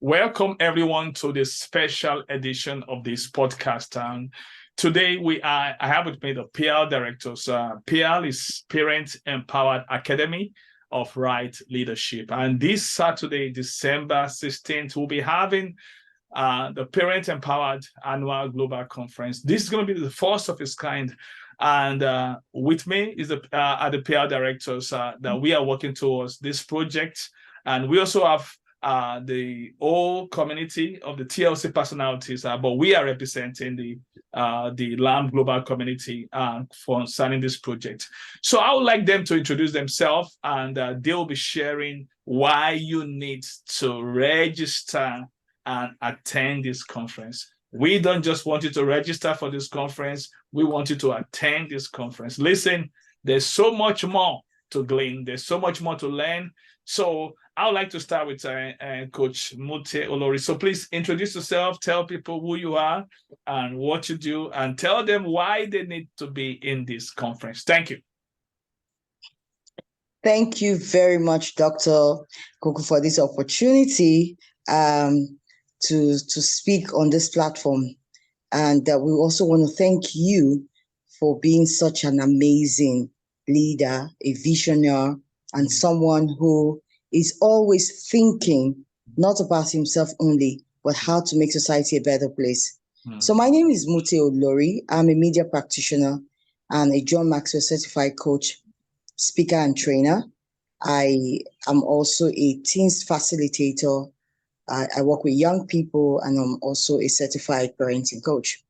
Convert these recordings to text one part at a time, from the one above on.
Welcome everyone to this special edition of this podcast. Today I have with me the PL directors. PL is Parent Empowered Academy of Right Leadership. And this Saturday, December 16th, we'll be having the Parent Empowered Annual Global Conference. This is going to be the first of its kind. And with me is the PL directors that we are working towards this project. And we also have the whole community of the TLC personalities, but we are representing the LAM global community for signing this project. So I would like them to introduce themselves, and they'll be sharing why you need to register and attend this conference. We don't just want you to register for this conference. We want you to attend this conference. Listen, there's so much more to glean. There's so much more to learn. So I would like to start with Coach Mute Olori. So please introduce yourself, tell people who you are and what you do, and tell them why they need to be in this conference. Thank you. Thank you very much, Dr. Koku, for this opportunity to speak on this platform. And we also want to thank you for being such an amazing leader, a visionary, and someone who is always thinking not about himself only, but how to make society a better place. So my name is Mute Olori. I'm a media practitioner and a John Maxwell certified coach, speaker, and trainer. I am also a teens facilitator. I work with young people, and I'm also a certified parenting coach.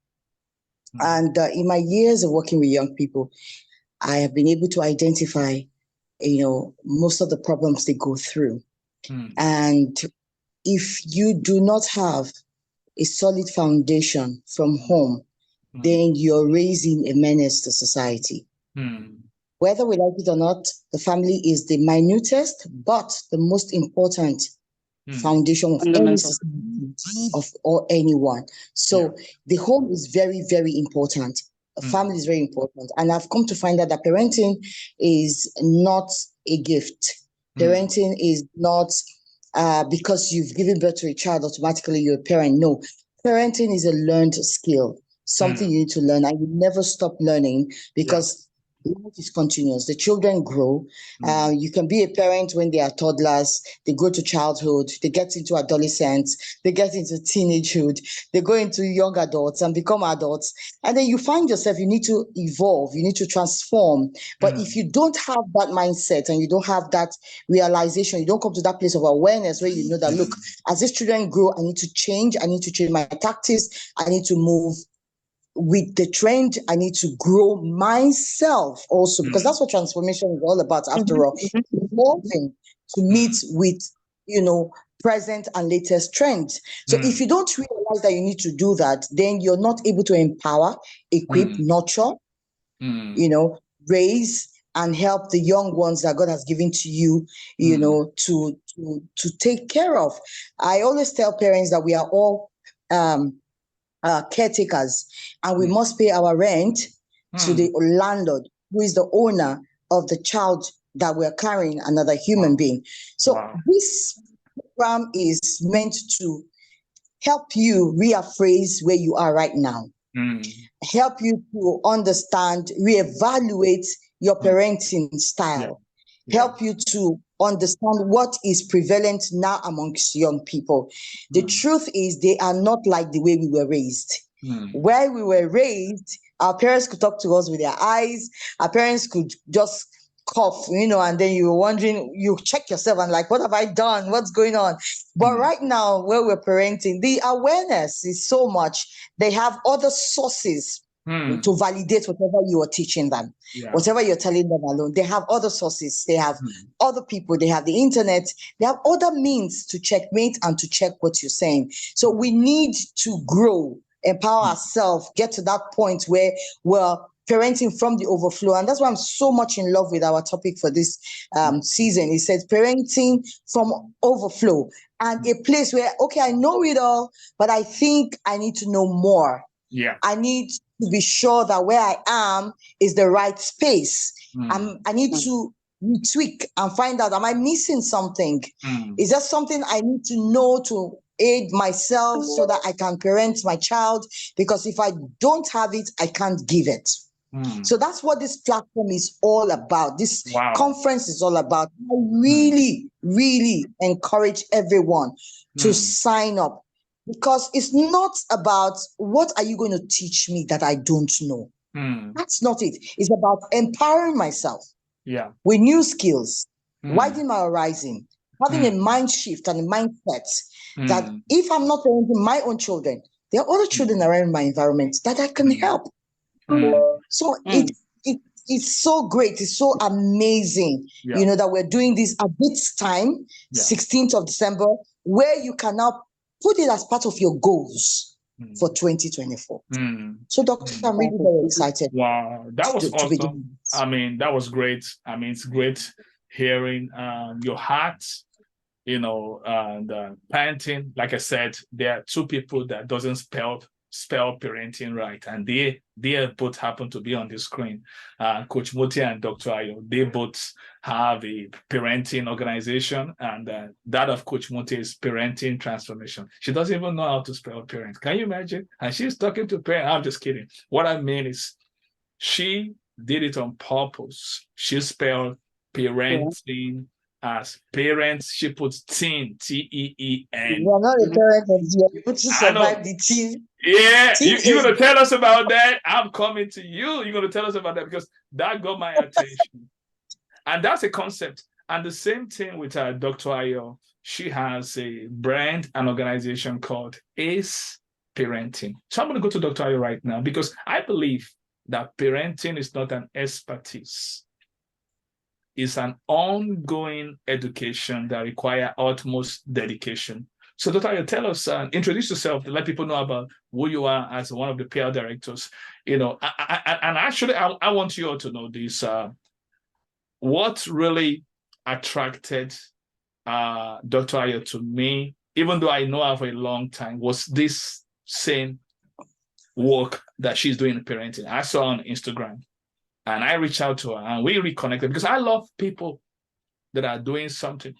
And in my years of working with young people, I have been able to identify most of the problems they go through. And if you do not have a solid foundation from home, then you're raising a menace to society. Whether we like it or not, the family is the minutest, but the most important foundation of any society, or anyone. So the home is very, very important. Family is very important. And I've come to find out that parenting is not a gift. Parenting is not because you've given birth to a child, automatically you're a parent. No, parenting is a learned skill, something you need to learn. And you never stop learning because life is continuous. The children grow. You can be a parent when they are toddlers. They go to childhood. They get into adolescence. They get into teenagehood. They go into young adults and become adults. And then you find yourself, you need to evolve. You need to transform. But if you don't have that mindset and you don't have that realization, you don't come to that place of awareness where you know that, look, as these children grow, I need to change. I need to change my tactics. I need to move with the trend. I need to grow myself also, because that's what transformation is all about. After all, evolving to meet with, present and latest trends. So if you don't realize that you need to do that, then you're not able to empower, equip, nurture, raise and help the young ones that God has given to you, to take care of. I always tell parents that we are all caretakers, and we must pay our rent to the landlord, who is the owner of the child that we're carrying, another human being. So this program is meant to help you reappraise where you are right now, help you to understand, reevaluate your parenting style, help you to understand what is prevalent now amongst young people. The truth is, they are not like the way we were raised. Where we were raised, our parents could talk to us with their eyes. Our parents could just cough, and then you were wondering, you check yourself and like, what have I done? What's going on? But right now, where we're parenting, the awareness is so much. They have other sources to validate whatever you are teaching them, whatever you're telling them alone. They have other sources. They have other people. They have the internet. They have other means to checkmate and to check what you're saying. So we need to grow, empower ourselves, get to that point where we're parenting from the overflow. And that's why I'm so much in love with our topic for this season. It says parenting from overflow, and a place where, okay, I know it all, but I think I need to know more. I need to be sure that where I am is the right space. I need to tweak and find out, am I missing something? Is there something I need to know to aid myself so that I can parent my child, because if I don't have it, I can't give it. So that's what this platform is all about. This conference is all about. I really, really encourage everyone to sign up, because it's not about what are you going to teach me that I don't know. That's not it. It's about empowering myself with new skills, widening my horizon, having a mind shift and a mindset that if I'm not parenting my own children, there are other children around my environment that I can help. So it's so great. It's so amazing, that we're doing this at this time, 16th of December, where you can now put it as part of your goals for 2024. So, Doctor, I'm really very excited. Wow, that was awesome. Begin. I mean, that was great. I mean, it's great hearing your heart, and parenting. Like I said, there are two people that doesn't spell parenting right, and they both happen to be on the screen. Coach Muti and Dr. Ayo, they both have a parenting organization, and that of Coach Muti is Parenting Transformation. She doesn't even know how to spell parent. Can you imagine? And she's talking to parents. I'm just kidding. What I mean is, she did it on purpose. She spelled parenting as parents. She puts teen, T-E-E-N. You are not a parent, and you are able to survive the teen. Yeah, you're going to tell us about that? I'm coming to you. You're going to tell us about that, because that got my attention. And that's a concept. And the same thing with Dr. Ayo. She has a brand and organization called ACE Parenting. So I'm going to go to Dr. Ayo right now, because I believe that parenting is not an expertise. It's an ongoing education that requires utmost dedication. So, Dr. Ayo, tell us, introduce yourself, to let people know about who you are as one of the PR directors. And actually, I want you all to know this. What really attracted Dr. Ayo to me, even though I know her for a long time, was this same work that she's doing in parenting. I saw on Instagram, and I reached out to her, and we reconnected, because I love people that are doing something.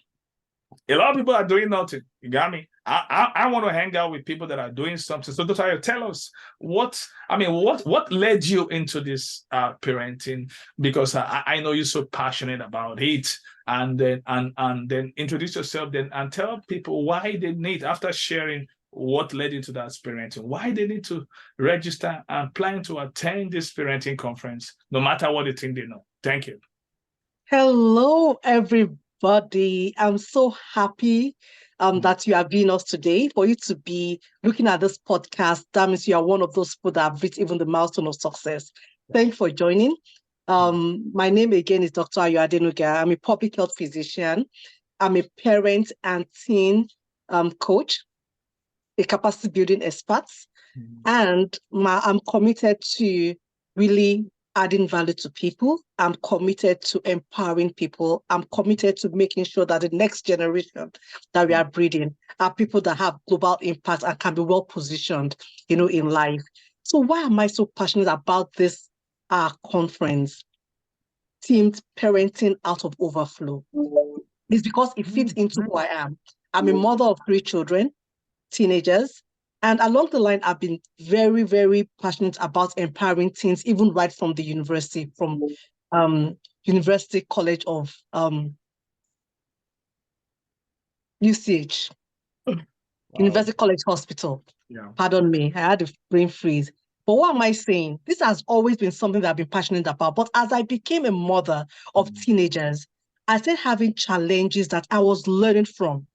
A lot of people are doing nothing. You got me? I want to hang out with people that are doing something. So, Dr. Ayo, tell us what led you into this parenting? Because I know you're so passionate about it. And then introduce yourself and tell people why they need, after sharing what led into that parenting, why they need to register and plan to attend this parenting conference, no matter what they think they know. Thank you. Hello, everybody. I'm so happy that you are being us today. For you to be looking at this podcast, that means you are one of those people that have reached even the milestone of success. Thank you for joining. My name again is Dr. Ayo Adenuga. I'm a public health physician. I'm a parent and teen coach, a capacity building expert, and I'm committed to really adding value to people. I'm committed to empowering people. I'm committed to making sure that the next generation that we are breeding are people that have global impact and can be well positioned, in life. So why am I so passionate about this conference, themed Parenting Out of Overflow? It's because it fits into who I am. I'm a mother of 3 children, teenagers, and along the line, I've been very, very passionate about empowering teens, even right from the university, from University College of UCH, University College Hospital. Yeah. Pardon me, I had a brain freeze. But what am I saying? This has always been something that I've been passionate about. But as I became a mother of teenagers, I started having challenges that I was learning from,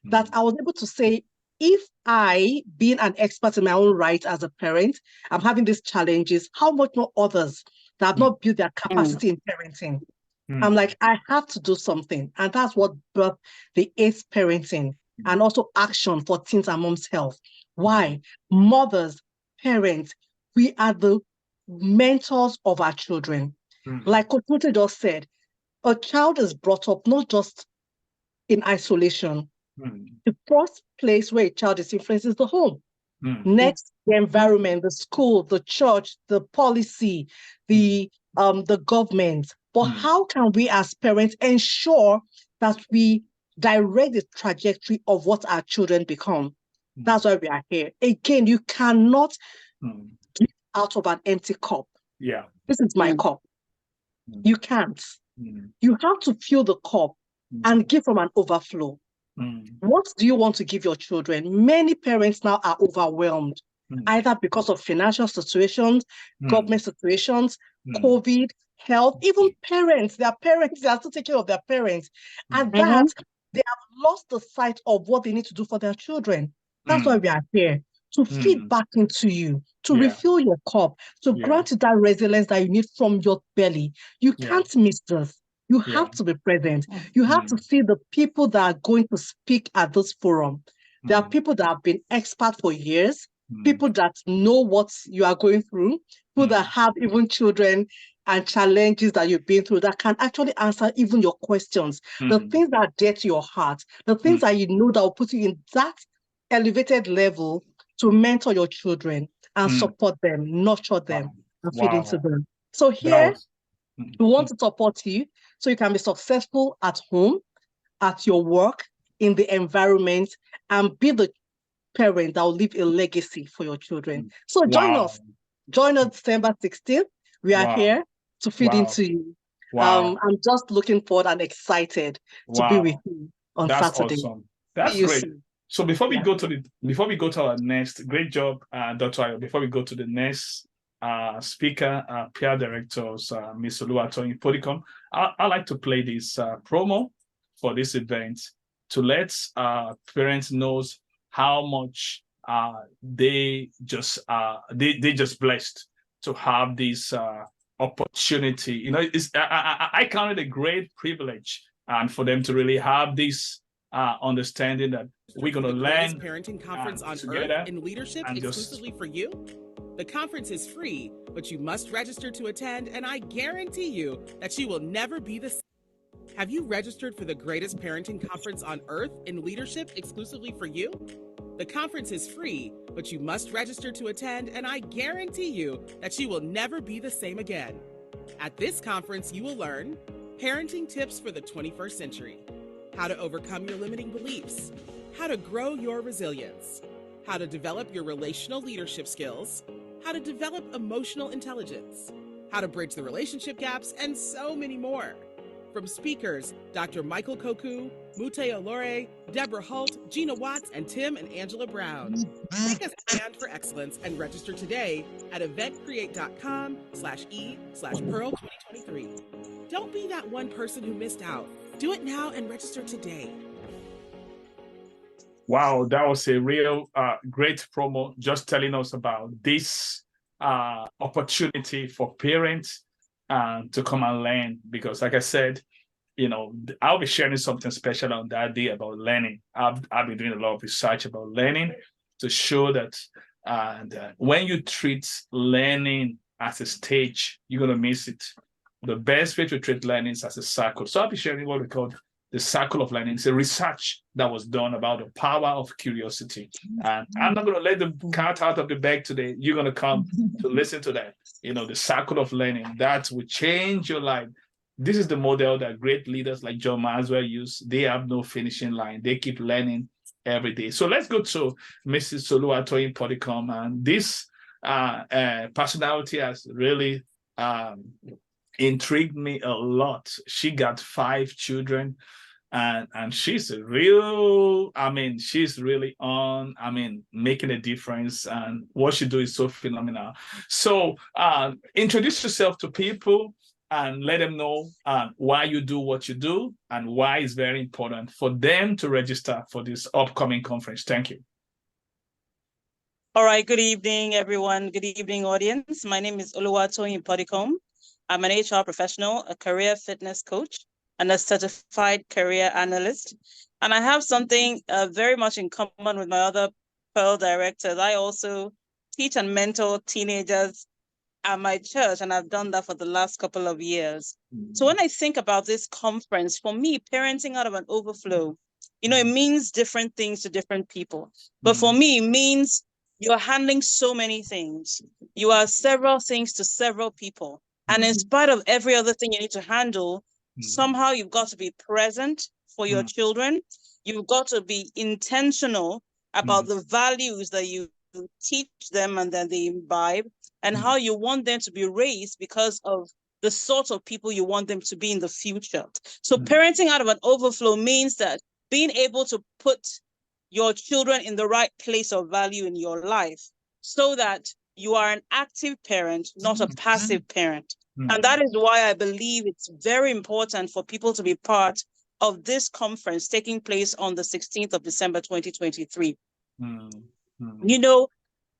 that I was able to say, if I, being an expert in my own right as a parent, I'm having these challenges, how much more others that have not built their capacity in parenting? I'm like, I have to do something. And that's what birthed the ACE Parenting and also Action for Teens and Moms Health. Why? Mothers, parents, we are the mentors of our children. Like Coach Muti just said, a child is brought up not just in isolation. The first place where a child is influenced is the home. Next, the environment, the school, the church, the policy, the government. But how can we as parents ensure that we direct the trajectory of what our children become? That's why we are here. Again, you cannot give out of an empty cup. Yeah. This is my cup. You can't. You have to fill the cup and give from an overflow. What do you want to give your children? Many parents now are overwhelmed, either because of financial situations, government situations, COVID, health, even parents. Their parents, they are still taking care of their parents. And that they have lost the sight of what they need to do for their children. That's why we are here, to feed back into you, to refill your cup, to grant you that resilience that you need from your belly. You can't miss this. You have to be present. You have to see the people that are going to speak at this forum. There are people that have been experts for years, people that know what you are going through, people that have even children and challenges that you've been through that can actually answer even your questions, the things that are dear to your heart, the things that you know that will put you in that elevated level to mentor your children and support them, nurture them, and feed into them. So here, we want to support you so you can be successful at home, at your work, in the environment, and be the parent that will leave a legacy for your children. So join us. Join us December 16th. We are here to feed into you. I'm just looking forward and excited to be with you on Saturday. Awesome. That's great. So before we go to our next, great job, Dr. Ayo, before we go to the next speaker, PR directors, Ms. Oluwatoyin Puddicombe, I like to play this promo for this event to let parents know how much they just blessed to have this opportunity. You know, I count it a great privilege, and for them to really have this understanding that we're going to learn parenting conference on Earth in leadership exclusively for you. The conference is free, but you must register to attend, and I guarantee you that you will never be the same. Have you registered for the greatest parenting conference on Earth in leadership exclusively for you? The conference is free, but you must register to attend, and I guarantee you that you will never be the same again. At this conference, you will learn parenting tips for the 21st century, how to overcome your limiting beliefs, how to grow your resilience, how to develop your relational leadership skills, how to develop emotional intelligence, how to bridge the relationship gaps, and so many more. From speakers Dr. Micheal Koku, Mute Olori, Deborah Holt, Gina Watts, and Tim and Angela Brown. Take a stand for excellence and register today at eventcreate.com/e/Pearl 2023. Don't be that one person who missed out. Do it now and register today. Wow, that was a real great promo, just telling us about this opportunity for parents to come and learn. Because like I said, you know, I'll be sharing something special on that day about learning. I've been doing a lot of research about learning to show that when you treat learning as a stage, you're going to miss it. The best way to treat learning is as a circle. So I'll be sharing what we call the circle of learning. It's a research that was done about the power of curiosity. And I'm not going to let the cat out of the bag today. You're going to come to listen to that. You know, the circle of learning, that will change your life. This is the model that great leaders like John Maxwell use. They have no finishing line. They keep learning every day. So let's go to Mrs. Oluwatoyin Puddicombe. And this personality has really intrigued me a lot. She got 5 children. And she's a real, she's really making a difference. And what she does is so phenomenal. So introduce yourself to people and let them know why you do what you do and why it's very important for them to register for this upcoming conference. Thank you. All right. Good evening, everyone. Good evening, audience. My name is Oluwatoyin Puddicombe. I'm an HR professional, a career fitness coach, and a certified career analyst. And I have something very much in common with my other Pearl directors. I also teach and mentor teenagers at my church, and I've done that for the last couple of years. So when I think about this conference, for me, parenting out of an overflow, you know, it means different things to different people. But for me, it means you're handling so many things. You are several things to several people. And in spite of every other thing you need to handle, somehow you've got to be present for your children. You've got to be intentional about the values that you teach them and then they imbibe, and how you want them to be raised because of the sort of people you want them to be in the future. So parenting out of an overflow means that being able to put your children in the right place of value in your life so that you are an active parent, not a passive parent. And that is why I believe it's very important for people to be part of this conference taking place on the 16th of December, 2023. You know,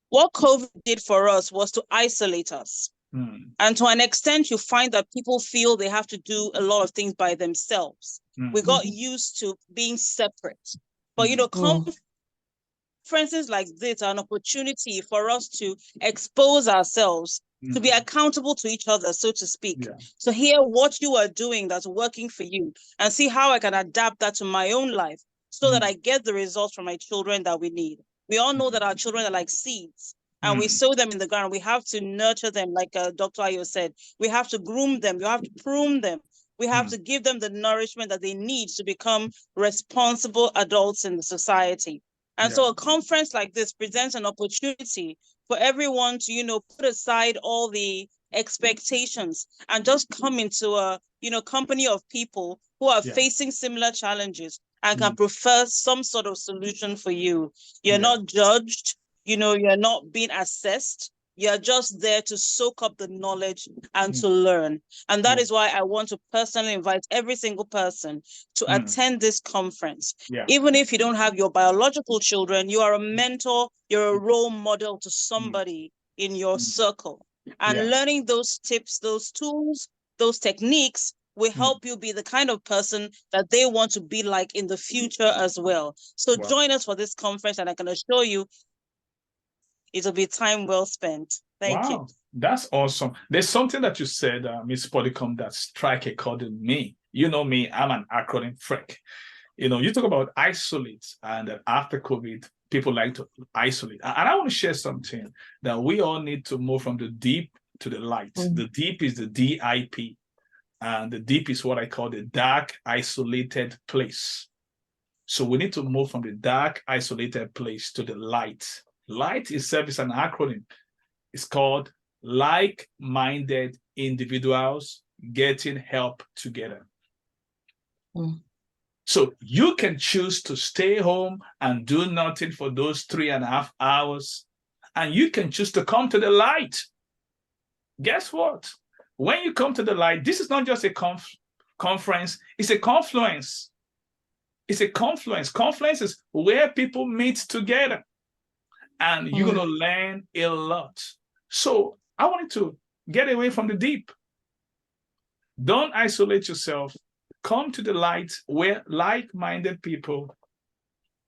what COVID did for us was to isolate us. And to an extent, you find that people feel they have to do a lot of things by themselves. We got used to being separate. But, you know, conferences like this are an opportunity for us to expose ourselves, to be accountable to each other, so to speak. So hear what you are doing that's working for you and see how I can adapt that to my own life so that I get the results from my children that we need. We all know that our children are like seeds. And we sow them in the ground. We have to nurture them, like Dr. Ayo said. We have to groom them. We have to prune them. We have to give them the nourishment that they need to become responsible adults in the society. And so a conference like this presents an opportunity for everyone to, you know, put aside all the expectations and just come into a, you know, company of people who are facing similar challenges and can prefer some sort of solution for you. You're not judged. You know, you're not being assessed. You're just there to soak up the knowledge and to learn. And that is why I want to personally invite every single person to attend this conference. Even if you don't have your biological children, you are a mentor, you're a role model to somebody in your circle. And learning those tips, those tools, those techniques will help you be the kind of person that they want to be like in the future as well. So join us for this conference, and I can assure you, it'll be time well spent. Thank you. That's awesome. There's something that you said, Ms. Puddicombe, that strike a chord in me. You know me, I'm an acronym freak. You know, you talk about isolate, and after COVID, people like to isolate. And I want to share something that we all need to move from the deep to the light. The deep is the DIP, and the deep is what I call the dark, isolated place. So we need to move from the dark, isolated place to the light. Light itself is an acronym. It's called like-minded individuals getting help together. So you can choose to stay home and do nothing for those 3.5 hours, and you can choose to come to the light. Guess what? When you come to the light, this is not just a conference, it's a confluence. It's a confluence. Confluence is where people meet together. And you're going to learn a lot. So I wanted to get away from the deep. Don't isolate yourself. Come to the light where like-minded people,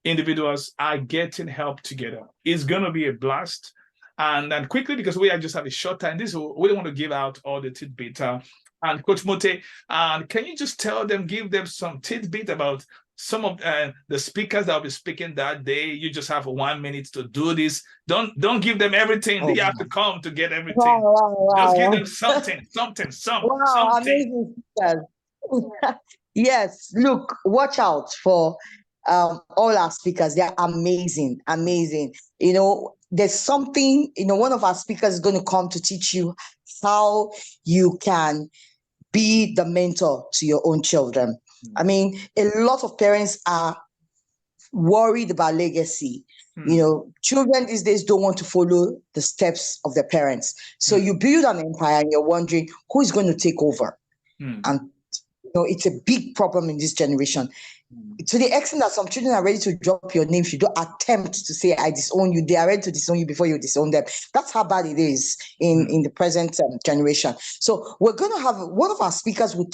individuals are getting help together. It's going to be a blast. And quickly, because we just have a short time, we don't want to give out all the tidbits. And Coach Mote, can you just give them some tidbit about some of the speakers that will be speaking that day? You just have 1 minute to do this. Don't give them everything. They have to come to get everything. Just give them something. Amazing. Yes, look, watch out for all our speakers. They're amazing. You know, there's something, you know, one of our speakers is going to come to teach you how you can be the mentor to your own children. I mean, a lot of parents are worried about legacy. You know, children these days don't want to follow the steps of their parents. So you build an empire and you're wondering who is going to take over. And, you know, it's a big problem in this generation. To the extent that some children are ready to drop your name, you don't attempt to say, I disown you. They are ready to disown you before you disown them. That's how bad it is in the present generation. So we're going to have one of our speakers will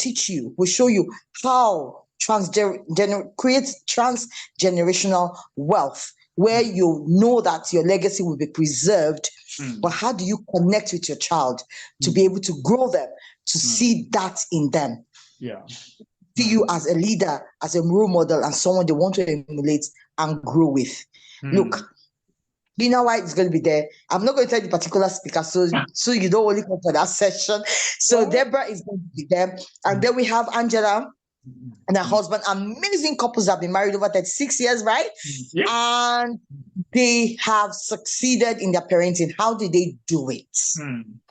show you how create transgenerational wealth, where you know that your legacy will be preserved. But how do you connect with your child to be able to grow them, to see that in them? See you as a leader, as a role model, and someone they want to emulate and grow with. Look, you know why it's going to be there. I'm not going to tell the particular speaker, so you don't only come for that session. So Deborah is going to be there. And then we have Angela and her husband, amazing couples that have been married over 36 years, right? Yeah. And they have succeeded in their parenting. How did they do it?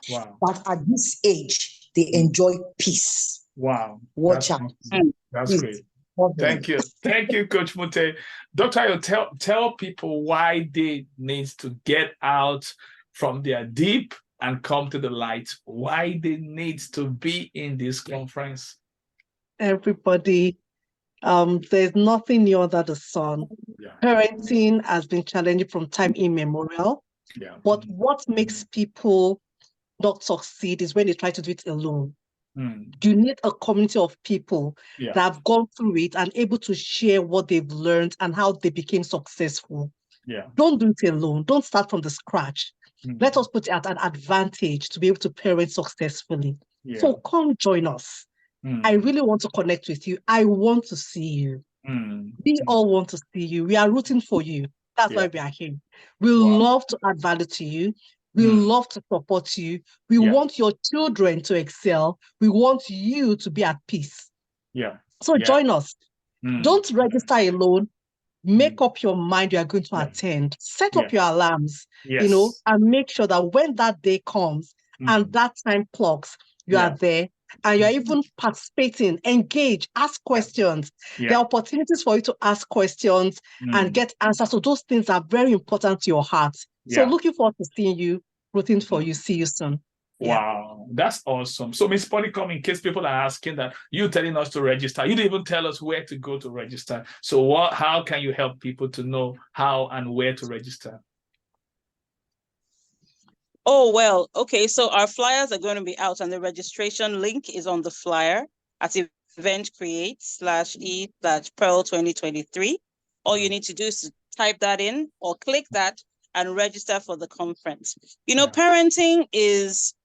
Wow. But at this age, they enjoy peace. Wow. Watch out. That's great. Thank you. Thank you, Coach Mute. Dr. Ayo, tell people why they need to get out from their deep and come to the light. Why they need to be in this conference. Everybody, there's nothing new under the sun. Yeah. Parenting has been challenging from time immemorial. Yeah. But what makes people not succeed is when they try to do it alone. You need a community of people that have gone through it and able to share what they've learned and how they became successful. Yeah. Don't do it alone. Don't start from the scratch. Let us put it at an advantage to be able to parent successfully. Yeah. So come join us. I really want to connect with you. I want to see you. We all want to see you. We are rooting for you. That's why we are here. We love to add value to you. We love to support you. We want your children to excel. We want you to be at peace. Yeah. So join us. Don't register alone. Make up your mind you are going to attend. Set up your alarms, and make sure that when that day comes and that time clocks, you are there and you're even participating, engage, ask questions. There are opportunities for you to ask questions and get answers. So those things are very important to your heart. So looking forward to seeing you, rooting for you. See you soon. Wow, that's awesome. So, Ms. Puddicombe, in case people are asking that, you telling us to register, you didn't even tell us where to go to register. So how can you help people to know how and where to register? Oh, well, okay. So our flyers are going to be out and the registration link is on the flyer at eventcreate/e/Pearl 2023. All you need to do is to type that in or click that and register for the conference. Parenting is,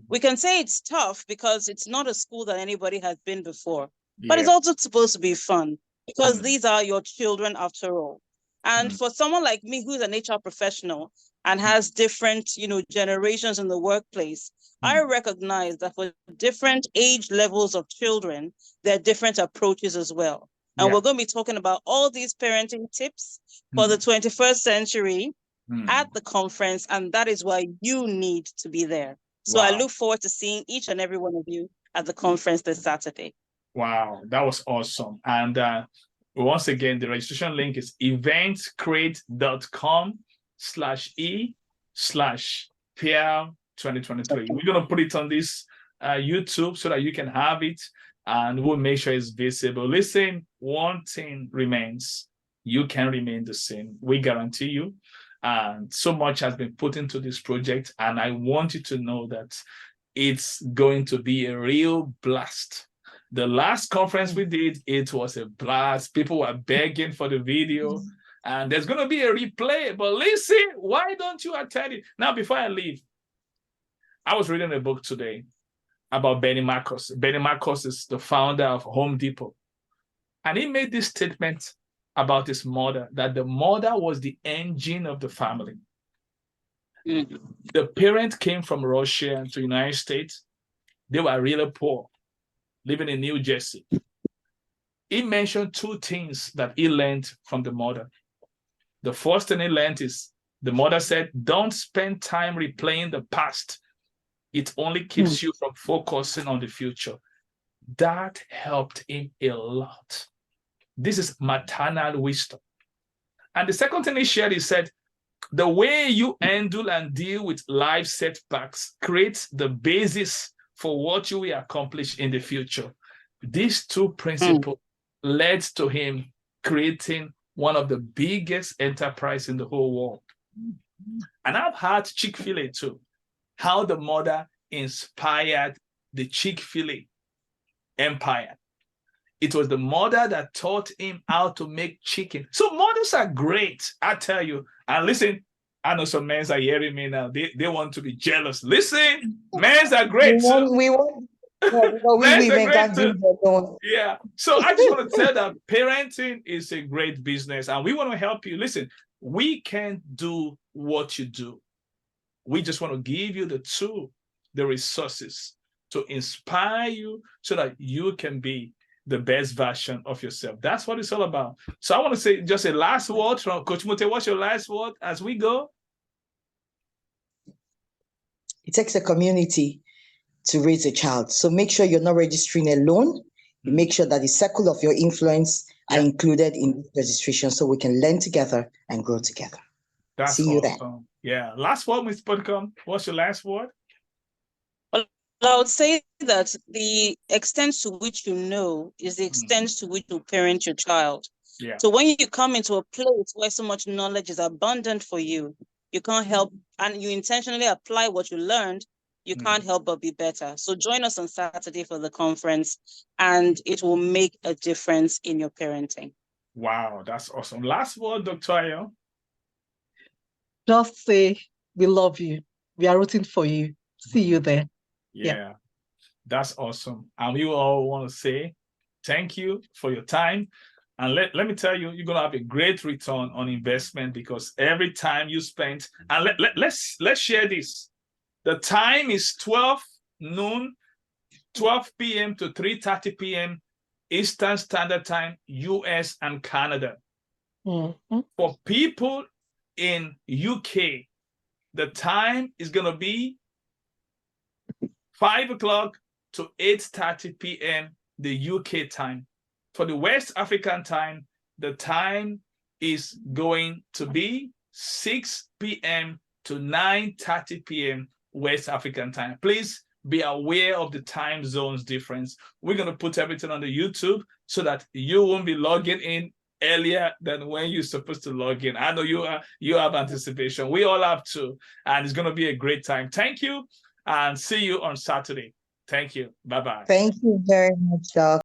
we can say it's tough because it's not a school that anybody has been before, but it's also supposed to be fun because these are your children after all. And for someone like me, who's an HR professional and has different, generations in the workplace, I recognize that for different age levels of children, there are different approaches as well. And we're going to be talking about all these parenting tips for the 21st century at the conference, and that is why you need to be there. So I look forward to seeing each and every one of you at the conference this Saturday. Wow, that was awesome. And once again, the registration link is eventcreate.com/e/PL2023. We're going to put it on this YouTube so that you can have it, and we'll make sure it's visible. Listen, one thing remains. You can remain the same. We guarantee you. And so much has been put into this project, and I want you to know that it's going to be a real blast. The last conference we did, it was a blast. People were begging for the video, and there's going to be a replay. But listen, why don't you attend it? Now, before I leave, I was reading a book today about Benny Marcos. Benny Marcos is the founder of Home Depot, and he made this statement about his mother, that the mother was the engine of the family. The parent came from Russia to the United States. They were really poor, living in New Jersey. He mentioned two things that he learned from the mother. The first thing he learned is the mother said, don't spend time replaying the past. It only keeps you from focusing on the future. That helped him a lot. This is maternal wisdom. And the second thing he shared, he said, the way you handle and deal with life setbacks creates the basis for what you will accomplish in the future. These two principles led to him creating one of the biggest enterprises in the whole world. And I've had Chick-fil-A too, how the mother inspired the Chick-fil-A empire. It was the mother that taught him how to make chicken. So mothers are great, I tell you. And listen, I know some men are hearing me now. They want to be jealous. Listen, men are great too. Yeah. So I just want to tell that parenting is a great business and we want to help you. Listen, we can't do what you do. We just want to give you the tool, the resources to inspire you so that you can be the best version of yourself. That's what it's all about. So I want to say just a last word from Coach Mute. What's your last word as we go? It takes a community to raise a child. So make sure you're not registering alone. Make sure that the circle of your influence are included in registration so we can learn together and grow together. That's See you awesome. Yeah. Last word, Ms. Puddicombe. What's your last word? Well, I would say that the extent to which you know is the extent to which you parent your child. Yeah. So when you come into a place where so much knowledge is abundant for you, you can't help, and you intentionally apply what you learned, you can't help but be better. So join us on Saturday for the conference, and it will make a difference in your parenting. Wow, that's awesome. Last word, Dr. Ayo. Just say, we love you. We are rooting for you. See you there. Yeah, that's awesome. And we all want to say thank you for your time. And let me tell you, you're going to have a great return on investment, because every time you spend, and let's share this. The time is 12 p.m. to 3:30 p.m. Eastern Standard Time, US and Canada. For people in UK, the time is going to be 5 o'clock to 8:30 p.m. the UK time. For the West African time, the time is going to be 6 p.m. to 9:30 p.m. West African time. Please be aware of the time zones difference. We're going to put everything on the YouTube so that you won't be logging in earlier than when you're supposed to log in. I know you have anticipation. We all have to, and it's going to be a great time. Thank you, and see you on Saturday. Thank you. Bye-bye. Thank you very much, Doc.